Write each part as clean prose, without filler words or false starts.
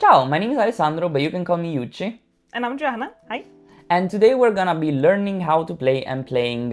Ciao, my name is Alessandro, but you can call me Yucci. And I'm Johanna. Hi. And today we're gonna be learning how to play and playing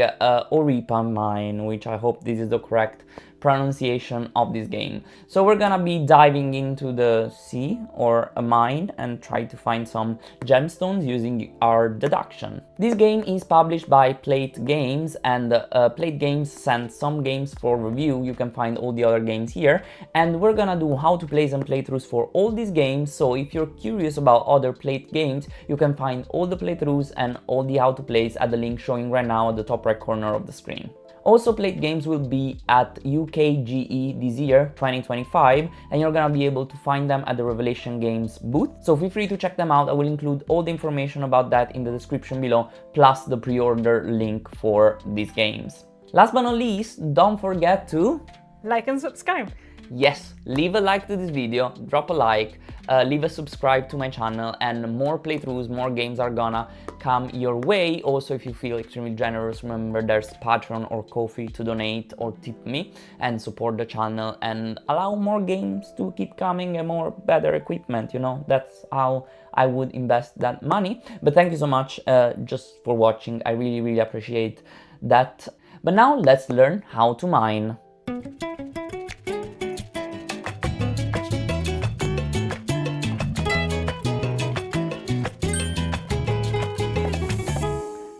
Orapa Mine, which I hope this is the correct pronunciation of this game. So we're gonna be diving into the sea or a mine and try to find some gemstones using our deduction. This game is published by Playte Games, and Playte Games sent some games for review. You can find all the other games here, and we're gonna do how to plays and playthroughs for all these games. So if you're curious about other Playte games, you can find all the playthroughs and all the how to plays at the link showing right now at the top right corner of the screen. Also, Playte Games will be at UKGE this year, 2025, and you're gonna be able to find them at the Revelation Games booth. So feel free to check them out. I will include all the information about that in the description below, plus the pre-order link for these games. Last but not least, don't forget to Like and subscribe. yes, leave a like to this video, drop a like, leave a subscribe to my channel, and more playthroughs, more games are gonna come your way. Also, if you feel extremely generous, remember there's Patreon or Ko-fi to donate or tip me and support the channel and allow more games to keep coming and more better equipment, you know, that's how I would invest that money. But thank you so much just for watching, I really appreciate that. But now let's learn how to mine.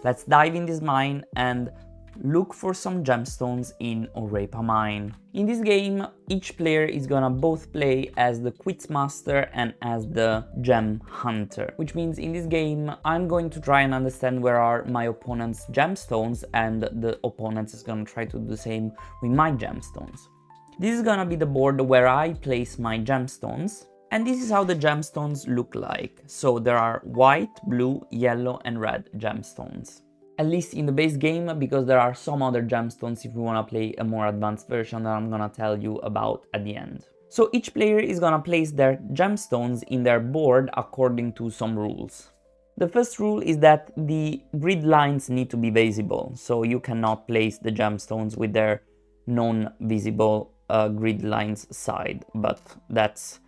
Let's dive in this mine and look for some gemstones in Orapa Mine. In this game, each player is gonna both play as the Quizmaster and as the Gem Hunter, which means in this game, I'm going to try and understand where are my opponent's gemstones, and the opponent is gonna try to do the same with my gemstones. This is gonna be the board where I place my gemstones. And this is how the gemstones look like. So there are white, blue, yellow and red gemstones. At least in the base game, because there are some other gemstones if you want to play a more advanced version that I'm gonna tell you about at the end. So each player is gonna place their gemstones in their board according to some rules. The first rule is that the grid lines need to be visible. So you cannot place the gemstones with their non-visible grid lines side, but that's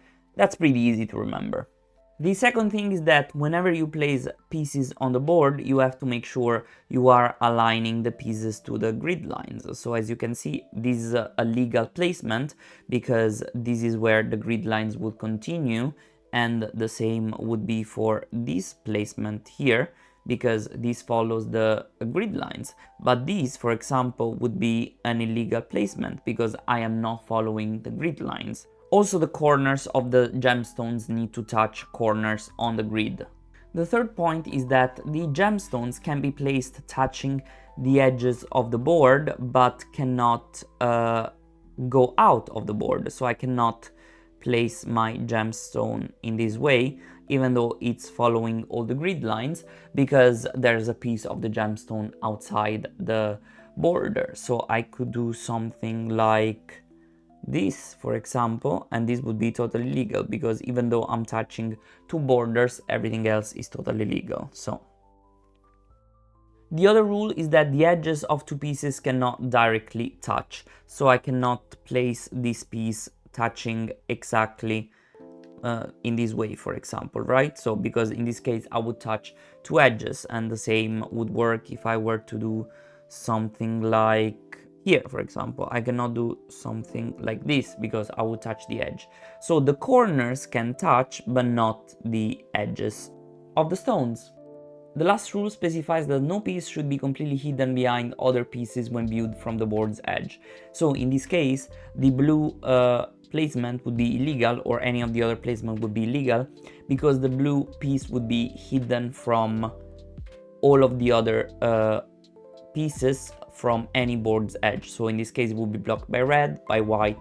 pretty easy to remember. The second thing is that whenever you place pieces on the board, you have to make sure you are aligning the pieces to the grid lines. So as you can see, this is a legal placement because this is where the grid lines would continue, and the same would be for this placement here because this follows the grid lines. But this, for example, would be an illegal placement because I am not following the grid lines. Also, the corners of the gemstones need to touch corners on the grid. The third point is that the gemstones can be placed touching the edges of the board, but cannot go out of the board. So I cannot place my gemstone in this way, even though it's following all the grid lines, because there's a piece of the gemstone outside the border. So I could do something like this, for example, and this would be totally legal because even though I'm touching two borders, everything else is totally legal. So the other rule is that the edges of two pieces cannot directly touch. So I cannot place this piece touching exactly in this way, for example, right? So because in this case I would touch two edges, and the same would work if I were to do something like here, for example. I cannot do something like this because I would touch the edge. So the corners can touch, but not the edges of the stones. The last rule specifies that no piece should be completely hidden behind other pieces when viewed from the board's edge. So in this case, the blue placement would be illegal, or any of the other placement would be illegal, because the blue piece would be hidden from all of the other pieces from any board's edge. So in this case it will be blocked by red, by white,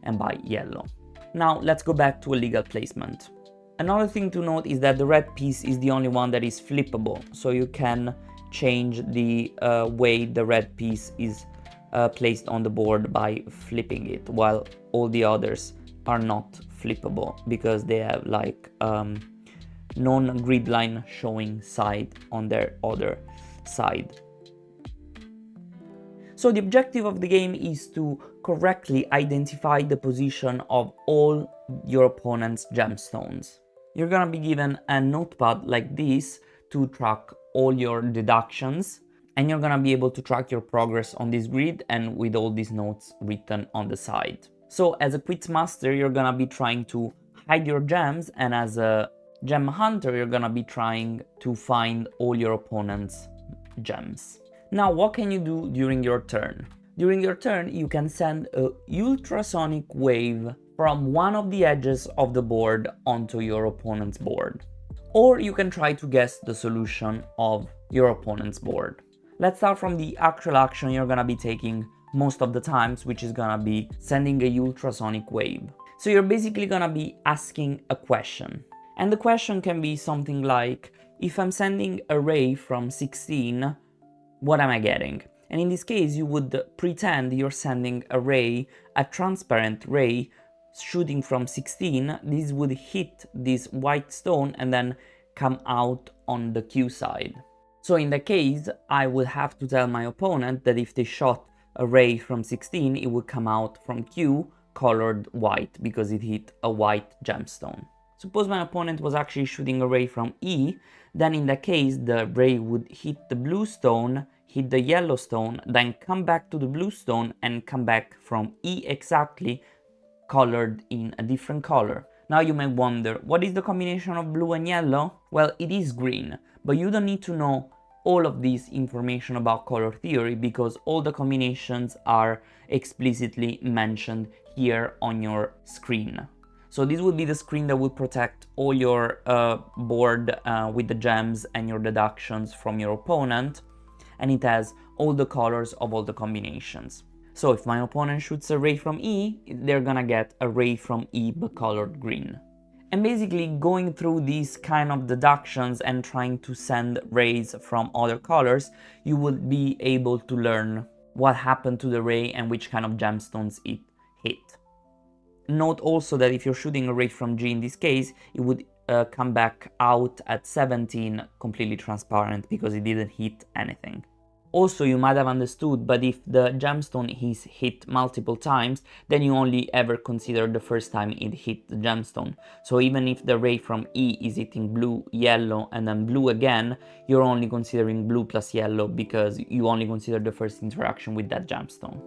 and by yellow. Now let's go back to a legal placement. Another thing to note is that the red piece is the only one that is flippable, so you can change the way the red piece is placed on the board by flipping it, while all the others are not flippable because they have like non-grid line showing side on their other side. So the objective of the game is to correctly identify the position of all your opponent's gemstones. You're gonna be given a notepad like this to track all your deductions, and you're gonna be able to track your progress on this grid and with all these notes written on the side. So as a quiz master, you're gonna be trying to hide your gems, and as a gem hunter, you're gonna be trying to find all your opponent's gems. Now, what can you do during your turn? During your turn, you can send a ultrasonic wave from one of the edges of the board onto your opponent's board. Or you can try to guess the solution of your opponent's board. Let's start from the actual action you're gonna be taking most of the times, which is gonna be sending a ultrasonic wave. So you're basically gonna be asking a question. And the question can be something like, if I'm sending a ray from 16, what am I getting? And in this case, you would pretend you're sending a ray, a transparent ray, shooting from 16. This would hit this white stone and then come out on the Q side. So in that case, I would have to tell my opponent that if they shot a ray from 16, it would come out from Q colored white because it hit a white gemstone. Suppose my opponent was actually shooting a ray from E, then in that case the ray would hit the blue stone, hit the yellow stone, then come back to the blue stone and come back from E exactly, colored in a different color. Now you may wonder, what is the combination of blue and yellow? Well, it is green, but you don't need to know all of this information about color theory because all the combinations are explicitly mentioned here on your screen. So this would be the screen that would protect all your board with the gems and your deductions from your opponent, and it has all the colors of all the combinations. So if my opponent shoots a ray from E, they're gonna get a ray from E but colored green. And basically going through these kind of deductions and trying to send rays from other colors, you would be able to learn what happened to the ray and which kind of gemstones it hit. Note also that if you're shooting a ray from G in this case, it would come back out at 17 completely transparent because it didn't hit anything. Also, you might have understood, but if the gemstone is hit multiple times, then you only ever consider the first time it hit the gemstone. So even if the ray from E is hitting blue, yellow, and then blue again, you're only considering blue plus yellow because you only consider the first interaction with that gemstone.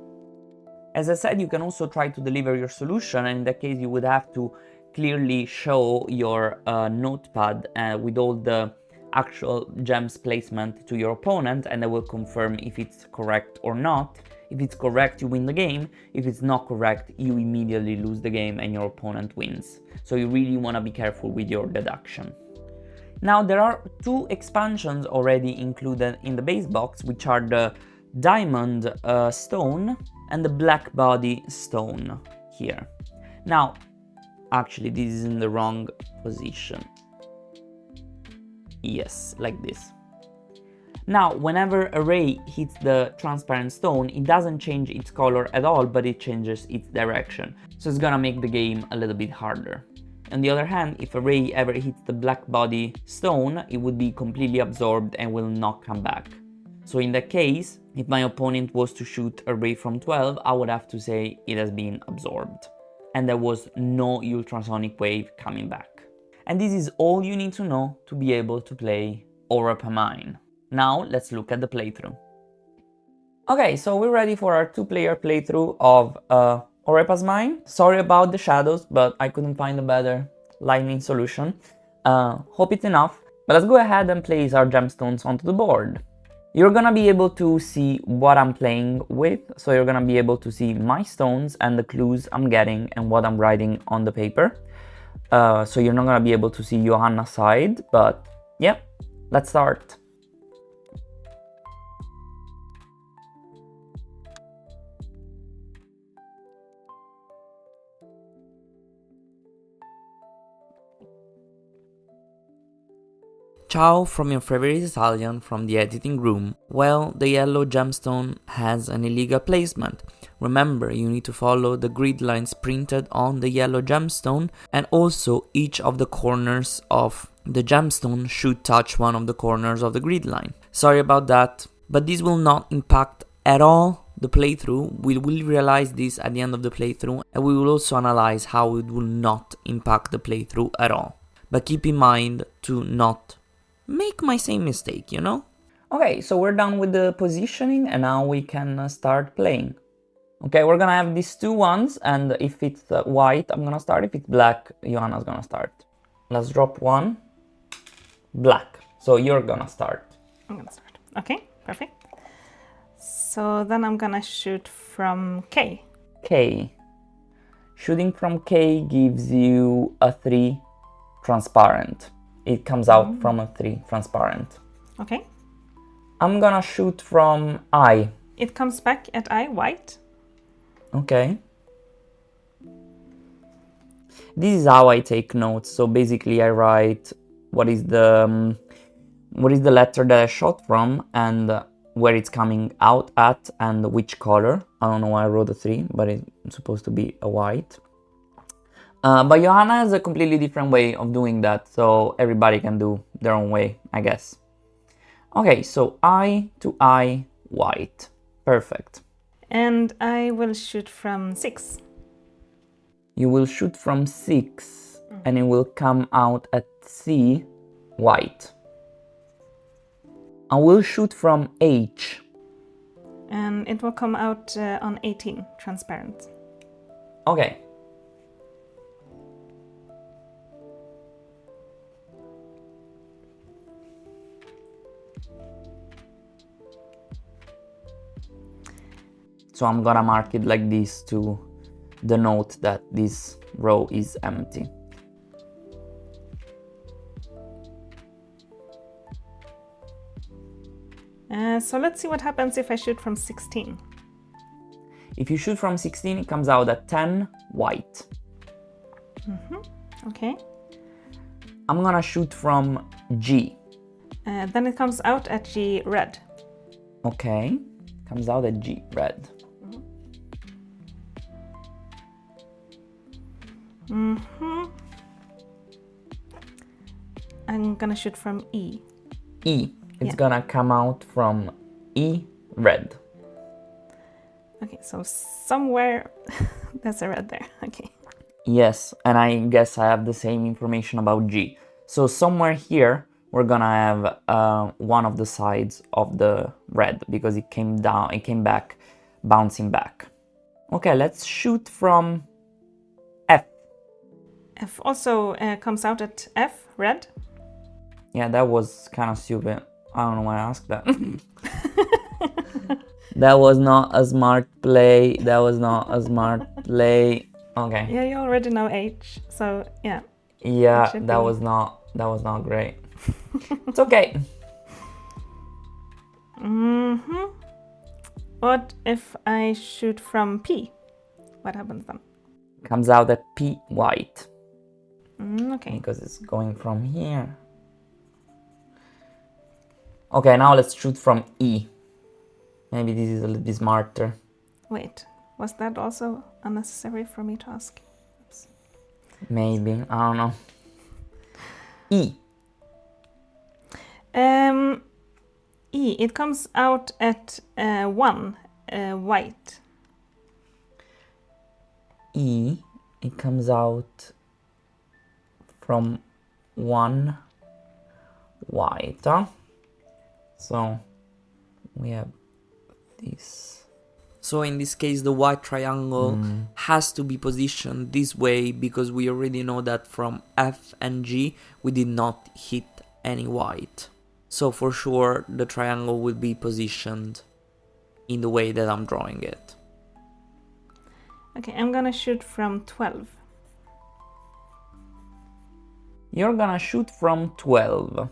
As I said, you can also try to deliver your solution, and in that case you would have to clearly show your notepad with all the actual gems placement to your opponent, and they will confirm if it's correct or not. If it's correct, you win the game. If it's not correct, you immediately lose the game and your opponent wins. So you really want to be careful with your deduction. Now there are two expansions already included in the base box, which are the diamond stone and the black body stone here. Now, actually this is in the wrong position. Yes, like this. Now, whenever a ray hits the transparent stone, it doesn't change its color at all, but it changes its direction. So it's gonna make the game a little bit harder. On the other hand, if a ray ever hits the black body stone, it would be completely absorbed and will not come back. So in that case, if my opponent was to shoot a ray from 12, I would have to say it has been absorbed. And there was no ultrasonic wave coming back. And this is all you need to know to be able to play Orapa Mine. Now let's look at the playthrough. Okay, so we're ready for our two-player playthrough of Orapa's Mine. Sorry about the shadows, but I couldn't find a better lighting solution. Hope it's enough. But let's go ahead and place our gemstones onto the board. You're gonna be able to see what I'm playing with, so you're gonna be able to see my stones and the clues I'm getting and what I'm writing on the paper. So you're not gonna be able to see Johanna's side, but yeah, let's start. Ciao from your favorite Italian from the editing room. Well, the yellow gemstone has an illegal placement. Remember, you need to follow the grid lines printed on the yellow gemstone, and also each of the corners of the gemstone should touch one of the corners of the grid line. Sorry about that, but this will not impact at all the playthrough. We will realize this at the end of the playthrough, and we will also analyze how it will not impact the playthrough at all. But keep in mind to not make my same mistake, you know? Okay, so we're done with the positioning, and now we can start playing. Okay, we're gonna have these two ones, and if it's white, I'm gonna start. If it's black, Johanna's gonna start. Let's drop one. Black. So you're gonna start. I'm gonna start. Okay, perfect. So then I'm gonna shoot from K. K. Shooting from K gives you a 3 transparent. It comes out from a 3 transparent. Okay. I'm gonna shoot from I. It comes back at I, white. Okay. This is how I take notes. So basically I write what is the letter that I shot from and where it's coming out at and which color. I don't know why I wrote a 3, but it's supposed to be a white. But Johanna has a completely different way of doing that, so everybody can do their own way, I guess. Okay, so I to I, white. Perfect. And I will shoot from 6. You will shoot from 6, and it will come out at C, white. I will shoot from H. And it will come out on 18, transparent. Okay. So I'm gonna mark it like this to denote that this row is empty. So let's see what happens if I shoot from 16. If you shoot from 16, it comes out at 10, white. Okay. I'm gonna shoot from G. Then it comes out at G, red. Okay, comes out at G, red. I'm gonna shoot from E. E. It's gonna come out from E, red. Okay, so somewhere there's a red there. Okay. Yes, and I guess I have the same information about G. So somewhere here, we're gonna have one of the sides of the red because it came back, bouncing back. Okay, let's shoot from F. F also comes out at F, red. Yeah, that was kind of stupid. I don't know why I asked that. That was not a smart play. That was not a smart play. Okay. Yeah, you already know H, so yeah. Yeah, that was not great. It's okay. What if I shoot from P? What happens then? Comes out at P, white. Okay. Because it's going from here. Okay, now let's shoot from E. Maybe this is a little bit smarter. Wait, was that also unnecessary for me to ask? Oops. Maybe, I don't know. E. E, it comes out at 1, white. E, it comes out from 1 white. So we have this. So in this case, the white triangle has to be positioned this way because we already know that from F and G, we did not hit any white. So for sure, the triangle will be positioned in the way that I'm drawing it. Okay, I'm gonna shoot from 12. You're gonna shoot from 12.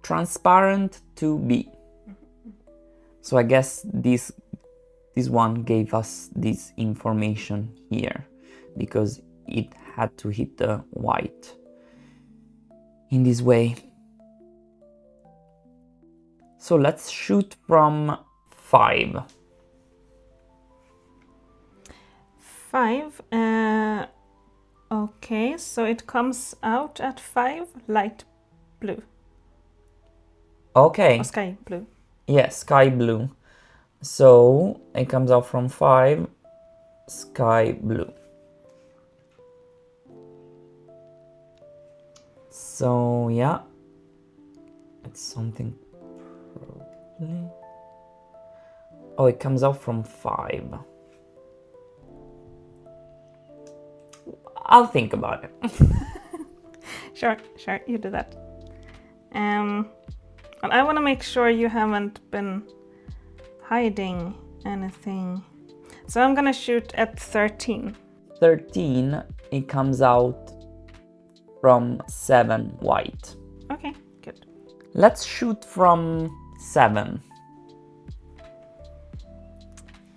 Transparent to B. So I guess this one gave us this information here because it had to hit the white in this way. So let's shoot from 5. 5. Okay, so it comes out at 5, light blue. Okay. Or sky blue. Yeah, sky blue. So it comes out from 5, sky blue. So yeah, it's something probably. Oh, it comes out from 5. I'll think about it. Sure, you do that. But I want to make sure you haven't been hiding anything. So I'm gonna shoot at 13. 13, it comes out from 7 white. Okay, good. Let's shoot from 7.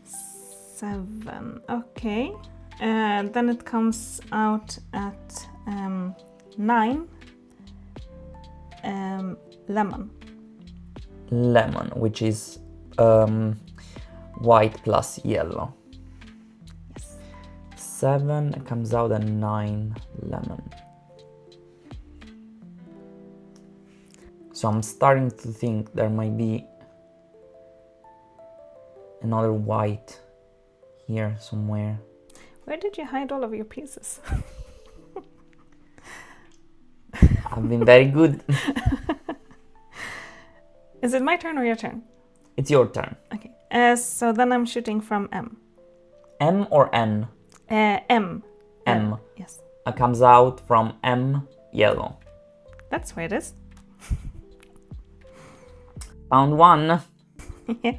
7, okay. Then it comes out at 9. Lemon. Lemon, which is white plus yellow. Yes. 7, it comes out at 9, lemon. So I'm starting to think there might be another white here somewhere. Where did you hide all of your pieces? I've been very good. Is it my turn or your turn? It's your turn. Okay. So then I'm shooting from M. M or N? M. M. Yes. It comes out from M, yellow. That's where it is. Found one. Yeah.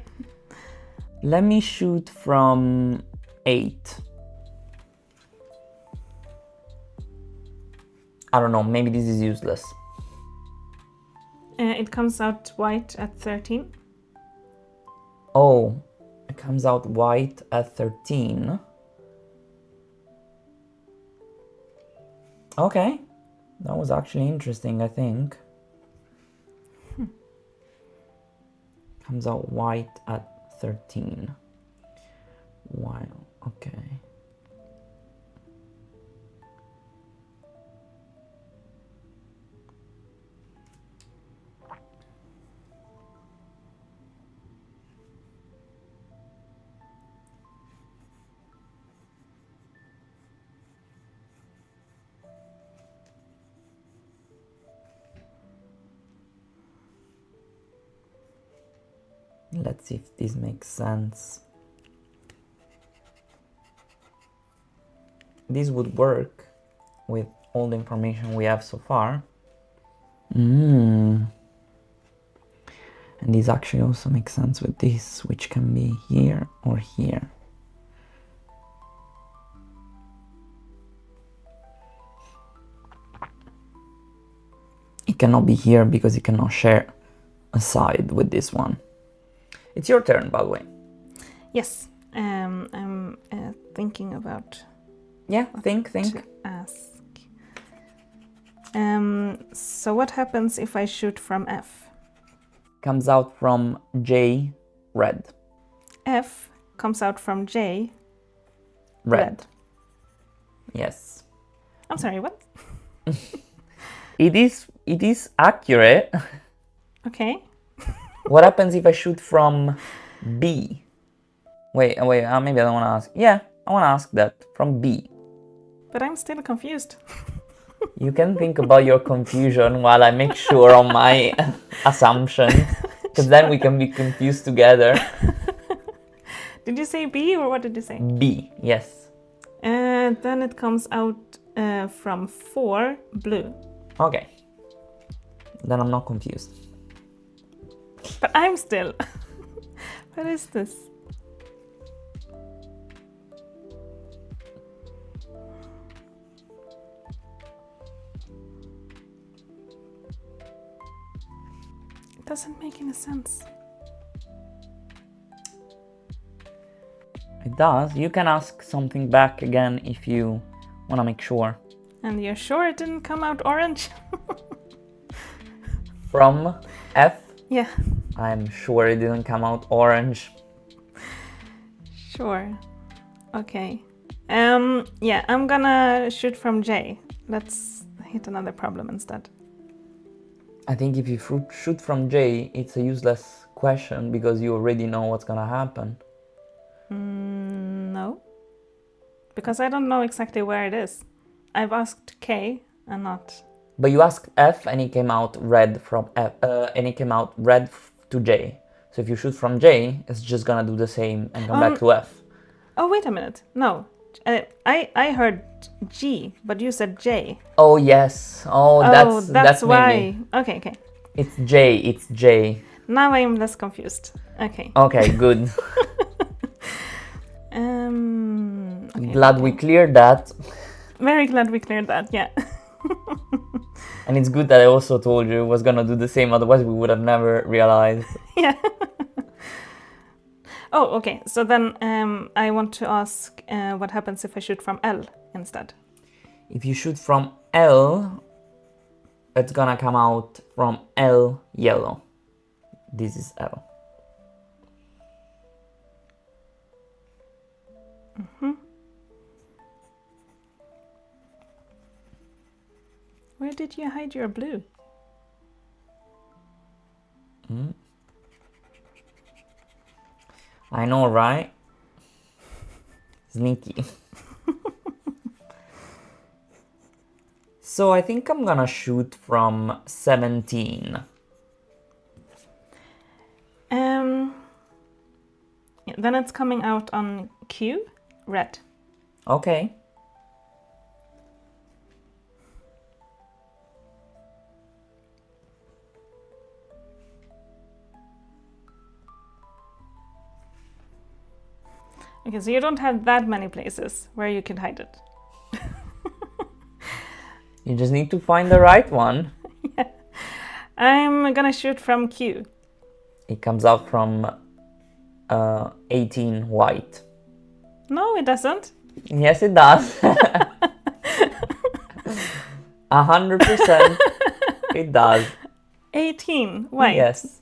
Let me shoot from 8. I don't know, maybe this is useless. It comes out white at 13. Oh, it comes out white at 13. Okay, that was actually interesting, I think. Comes out white at 13. Wow, okay. Let's see if this makes sense. This would work with all the information we have so far. And this actually also makes sense with this, which can be here or here. It cannot be here because it cannot share a side with this one. It's your turn, by the way. Yes. I'm thinking about. Yeah, think. To ask. So what happens if I shoot from F? Comes out from J, red. F comes out from J. Red. Yes. I'm sorry, what? It is accurate. Okay. What happens if I shoot from B? Wait, maybe I don't want to ask. Yeah, I want to ask that. From B. But I'm still confused. You can think about your confusion while I make sure on my assumption, because then we can be confused together. Did you say B or what did you say? B, yes. And then it comes out from 4, blue. Okay. Then I'm not confused. But I'm still. What is this? It doesn't make any sense. It does. You can ask something back again if you want to make sure. And you're sure it didn't come out orange? From F? Yeah. I'm sure it didn't come out orange. Sure. Okay. Yeah, I'm gonna shoot from J. Let's hit another problem instead. I think if you shoot from J, it's a useless question because you already know what's gonna happen. No. Because I don't know exactly where it is. I've asked K and not... But you asked F and it came out red from F, and it came out red to J. So if you shoot from J, it's just gonna do the same and come back to F. Oh, wait a minute. No. I heard G, but you said J. Oh, yes. Oh, that's why. maybe. Okay. It's J. Now I'm less confused. Okay. Okay, good. Glad we cleared that. Very glad we cleared that, yeah. And it's good that I also told you it was gonna do the same, otherwise we would have never realized. Yeah. Oh, okay. So then I want to ask what happens if I shoot from L instead? If you shoot from L, it's gonna come out from L yellow. This is L. Where did you hide your blue? I know, right? Sneaky. So I think I'm gonna shoot from 17. Then it's coming out on Q, red. Okay. Okay, so you don't have that many places where you can hide it. You just need to find the right one. Yeah. I'm gonna shoot from Q. It comes out from 18 white. No, it doesn't. Yes, it does. 100% it does. 18 white. Yes.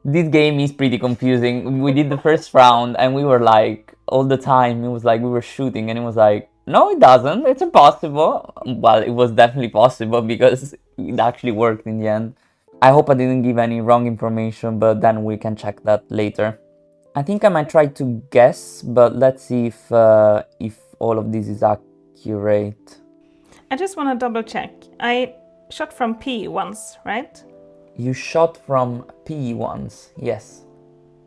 This game is pretty confusing. We did the first round and we were like, all the time, it was like we were shooting and it was like, no, it doesn't. It's impossible. Well, it was definitely possible because it actually worked in the end. I hope I didn't give any wrong information, but then we can check that later. I think I might try to guess, but let's see if all of this is accurate. I just want to double check. I shot from P once, right? You shot from P once, yes.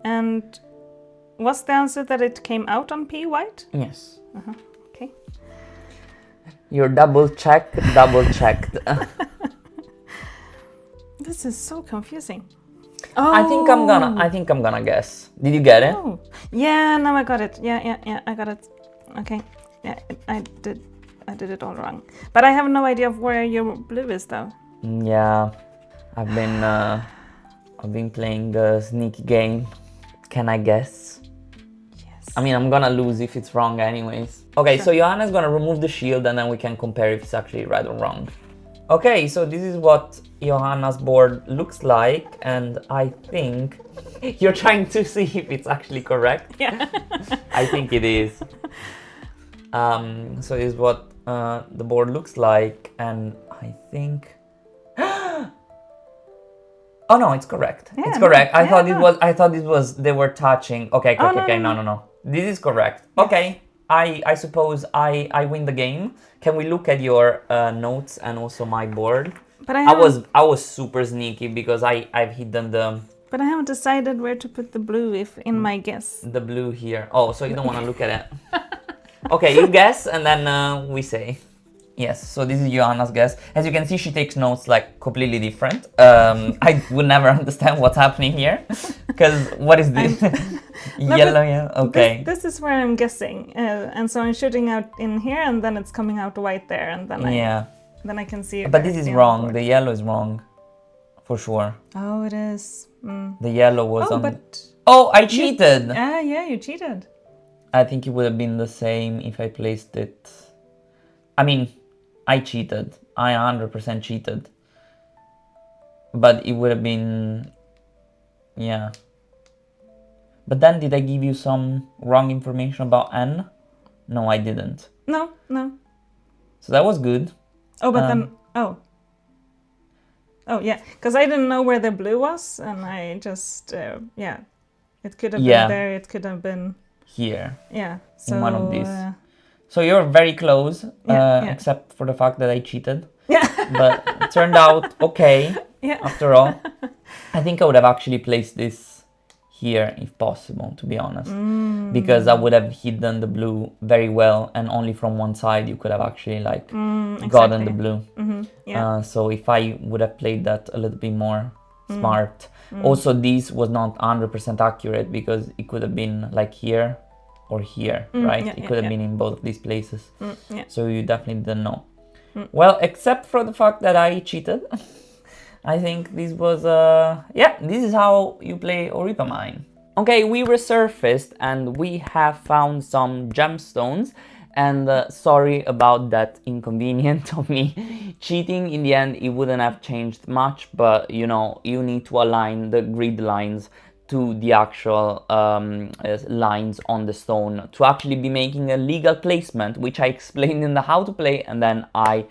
And was the answer that it came out on P white? Yes. Okay. You're double checked. This is so confusing. Oh. I think I'm gonna guess. Did you get it? Oh. Yeah, now I got it. Yeah, I got it. Okay. Yeah, I did it all wrong. But I have no idea of where your blue is though. Yeah. I've been playing the sneaky game. Can I guess? Yes. I mean, I'm gonna lose if it's wrong anyways. Okay, sure. So Johanna's gonna remove the shield and then we can compare if it's actually right or wrong. Okay, so this is what Johanna's board looks like, and I think you're trying to see if it's actually correct. Yeah. I think it is. So this is what the board looks like, and I think... Oh no, it's correct. Yeah, it's correct. I thought this was they were touching. Okay, no. This is correct. Yes. Okay. I suppose I win the game. Can we look at your notes and also my board? But I was super sneaky because I've hidden the... But I haven't decided where to put the blue if in my guess. The blue here. Oh, so you don't want to look at it. Okay, you guess and then we say. Yes, so this is Johanna's guess. As you can see, she takes notes like completely different. I would never understand what's happening here. Because what is this? Yellow, yeah, okay. This is where I'm guessing. And so I'm shooting out in here and then it's coming out white there. And then I can see it. But this is wrong. The yellow is wrong. For sure. Oh, it is. The yellow was on... But oh, I cheated! Yeah, you cheated. I think it would have been the same if I placed it... I mean... I cheated. I 100% cheated. But it would have been... Yeah. But then did I give you some wrong information about N? No, I didn't. No. So that was good. Oh, but then... Oh. Oh yeah, because I didn't know where the blue was, and I just yeah, it could have Yeah. been there. It could have been Here. yeah. So In one of these. So you're very close, yeah. except for the fact that I cheated. Yeah. But it turned out okay. Yeah. After all, I think I would have actually placed this here if possible, to be honest, because I would have hidden the blue very well, and only from one side you could have actually like gotten the blue. Yeah. So if I would have played that a little bit more smart. Also, this was not 100% accurate because it could have been like here or here, right? Yeah, it could have yeah. been in both of these places. Yeah. So you definitely didn't know. Well, except for the fact that I cheated. I think this was, yeah, this is how you play Orapa Mine. Okay, we resurfaced and we have found some gemstones. And sorry about that inconvenience of me cheating. In the end, it wouldn't have changed much, but you know, you need to align the grid lines to the actual lines on the stone to actually be making a legal placement, which I explained in the how to play, and then I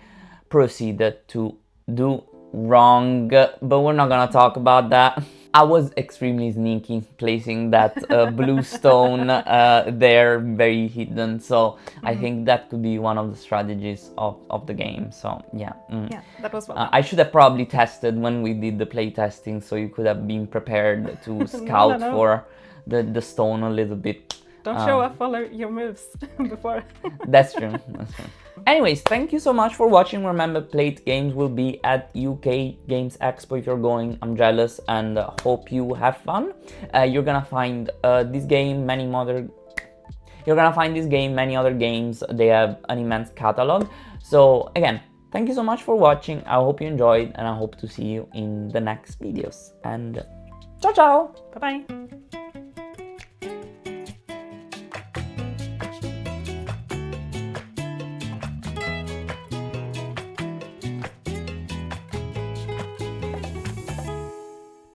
proceeded to do wrong, but we're not gonna talk about that. I was extremely sneaky placing that blue stone there, very hidden, so I think that could be one of the strategies of the game. So yeah, Yeah, that was one. I should have probably tested when we did the play testing, so you could have been prepared to scout No. for the stone a little bit. Don't show off all your moves before. That's true, that's true. Anyways, thank you so much for watching. Remember, Playte Games will be at UK Games Expo if you're going. I'm jealous and hope you have fun. You're gonna find this game, many other games. They have an immense catalog. So again, thank you so much for watching. I hope you enjoyed, and I hope to see you in the next videos. And ciao ciao! Bye bye.